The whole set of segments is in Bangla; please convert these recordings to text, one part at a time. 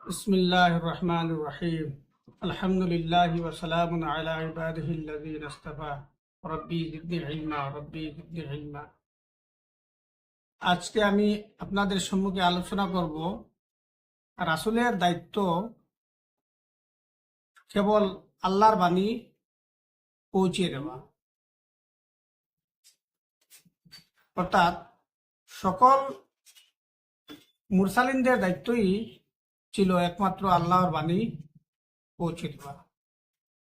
বিসমিল্লাহির রহমানির রহিম। আলহামদুলিল্লাহি ওয়া সালামুন আলা ইবাদিহিল্লাযীনা ইসতাফা। রব্বি জিদনি ইলমা, রব্বি জিদনি ইলমা। আজকে আমি আপনাদের সম্মুখে আলোচনা করব রাসূলের দায়িত্ব কেবল আল্লাহর বাণী পৌঁছে দেওয়া, অর্থাৎ সকল মুরসালিনদের দায়িত্বই ছিল একমাত্র আল্লাহর বাণী পৌঁছে দেওয়া।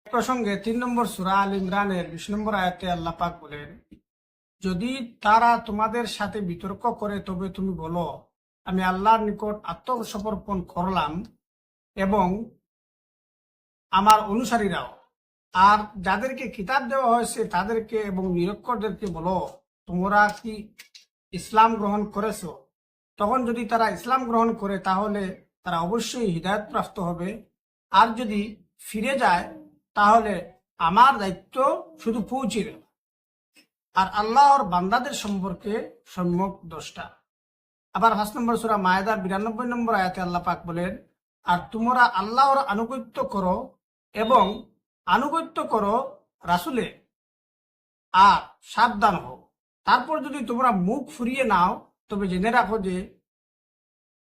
প্রসঙ্গে 3 নম্বর সূরা আল ইমরানের 20 নম্বর আয়াতে আল্লাহ পাক বলেন, যদি তারা তোমাদের সাথে বিতর্ক করে তবে তুমি বলো, আমি আল্লাহর নিকট আত্মসমর্পণ করলাম এবং আমার অনুসারীরাও। আর যাদেরকে কিতাব দেওয়া হয়েছে তাদেরকে এবং নিরক্ষরদেরকে বলো, তোমরা কি ইসলাম গ্রহণ করেছো? তখন যদি তারা ইসলাম গ্রহণ করে তাহলে তারা অবশ্যই হিদায়াত প্রাপ্ত হবে। আর যদি ফিরে যায় তাহলে আমার দায়িত্ব শুধু পৌঁছে দেওয়া আর আল্লাহর বান্দাদের সম্পর্কে সম্যক দ্রষ্টা। আবার 5 নম্বর সূরা মায়েদার 92 নম্বর আয়াতে আল্লাহ পাক বলেন, আর তোমরা আল্লাহর আনুগত্য করো এবং আনুগত্য করো রাসূলে, আর সাবধান হও। তারপর যদি তোমরা মুখ ফুরিয়ে নাও তবে জেনে রাখো যে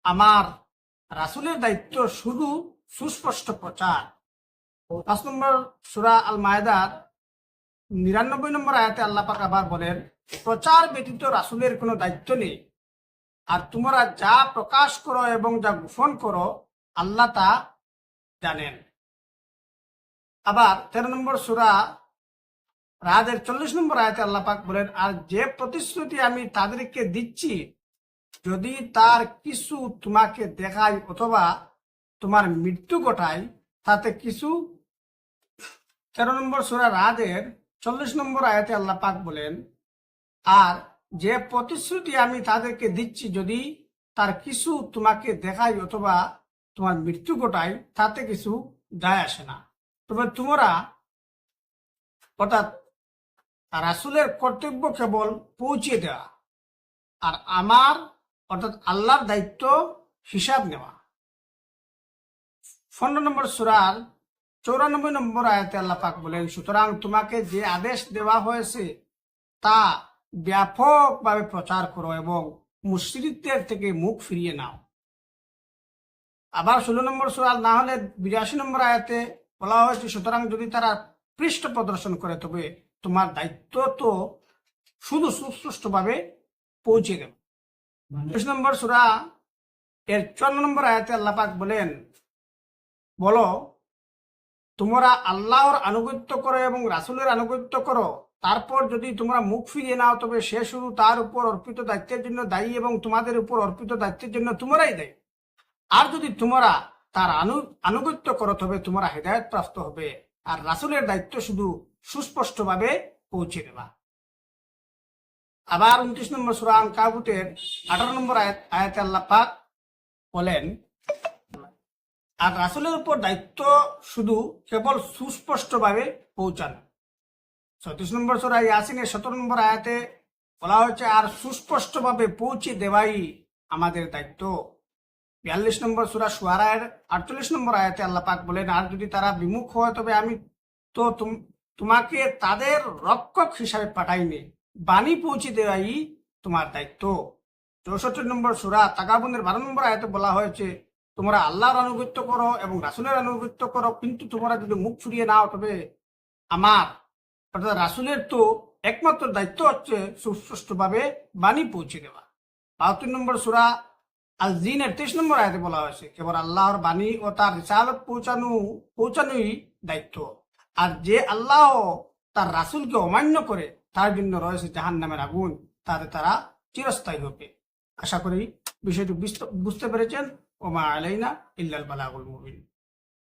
আমার রাসূলের দায়িত্ব শুধু সুস্পষ্ট প্রচার। 5 নম্বর সূরা আল মায়েদার 99 নম্বর আয়াতে আল্লাহ পাক আবার বলেন, প্রচার ব্যতীত রাসূলের কোনো দায়িত্ব নেই। আর তোমরা যা প্রকাশ করো এবং যা গোপন করো আল্লাহ তা জানেন। আবার 13 নম্বর সূরা রাদের 40 নম্বর আয়াতে আল্লাহ পাক বলেন, আর যে প্রতিশ্রুতি আমি তাদেরকে দিচ্ছি যদি তার কিছু তোমাকে দেখায় অথবা তোমার মৃত্যু ঘটায় তাতে কিছু। 13 নম্বর সূরা রাদের 40 নম্বর আয়াতে আল্লাহ পাক বলেন, আর যে প্রতিশ্রুতি আমি তাদেরকে দিচ্ছি যদি তার কিছু তোমাকে দেখায় অথবা তোমার মৃত্যু ঘটায় তাতে কিছু যায় আসে না। তবে তোমরা, অর্থাৎ রাসূলের কর্তব্য কেবল পৌঁছে দেওয়া আর আমার, অর্থাৎ আল্লাহর দায়িত্ব হিসাব নেওয়া। 15 নম্বর সূরার 94 নম্বর আয়াতে আল্লাহ পাক বলেন, সুতরাং তোমাকে যে আদেশ দেওয়া হয়েছে তা ব্যাপকভাবে প্রচার করো এবং মুশরিকদের থেকে মুখ ফিরিয়ে নাও। আবার 16 নম্বর সূরা না হলে 82 নম্বর আয়াতে বলা হয়েছে, সুতরাং যদি তারা পৃষ্ঠ প্রদর্শন করে তবে তোমার দায়িত্ব তো শুধু সুস্পষ্টভাবে পৌঁছে দেবে। 20 নম্বর সূরা এর 54 নম্বর আয়াতে আল্লাহ পাক বলেন, বলো তোমরা আল্লাহর আনুগত্য করো এবং রাসূলের আনুগত্য করো, তারপর যদি তোমরা মুখ ফিরিয়ে নাও তবে সে শুধু তার উপর অর্পিত দায়িত্বের জন্য দায়ী এবং তোমাদের উপর অর্পিত দায়িত্বের জন্য তোমরাই দায়ী। আর যদি তোমরা তার আনুগত্য করো তবে তোমরা হেদায়েত প্রাপ্ত হবে। আর রাসূলের দায়িত্ব শুধু সুস্পষ্টভাবে পৌঁছে দেওয়া। আবার 29 নম্বর সূরা আনকাবুতের 18 নম্বর আয়াতে আল্লাহ পাক বলেন, আর রাসূলের উপর দায়িত্ব শুধু কেবল সুস্পষ্টভাবে পৌঁছানো। 34 নম্বর সূরা ইয়াসিনের 17 নম্বর আয়াতে বলা হয়েছে, আর সুস্পষ্টভাবে পৌঁছে দেওয়াই আমাদের দায়িত্ব। 42 নম্বর সূরা শুআরার 48 নম্বর আয়াতে আল্লাহ পাক বলেন, আর যদি তারা বিমুখ হয় তবে আমি তো তোমাকে তাদের রক্ষক হিসাবে পাঠাইনি, বাণী পৌঁছে দেওয়াই তোমার দায়িত্ব। 64 নম্বর সূরা তাগাবুনের 12 নম্বর আয়াতে বলা হয়েছে, তোমরা আল্লাহর আনুগত্য করো এবং রাসূলের আনুগত্য করো, কিন্তু তোমরা যদি মুখ ফিরিয়ে নাও তবে আমার, অর্থাৎ রাসূলের তো একমাত্র দায়িত্ব হচ্ছে সুস্পষ্টভাবে বাণী পৌঁছে দেওয়া। 72 নম্বর সূরা আল জিনের 23 নম্বর আয়াতে বলা হয়েছে, কেবল আল্লাহর বাণী ও তার রিসালাত পৌঁছানোই দায়িত্ব। আর যে আল্লাহ তার রাসূলকে অমান্য করে তার জন্য রয়েছে জাহান্নামের আগুন, তাতে তারা চিরস্থায়ী হবে। আশা করি বিষয়টি বুঝতে পেরেছেন। ওমা আলাইনা ইল্লাল বালাগুল মুবিন।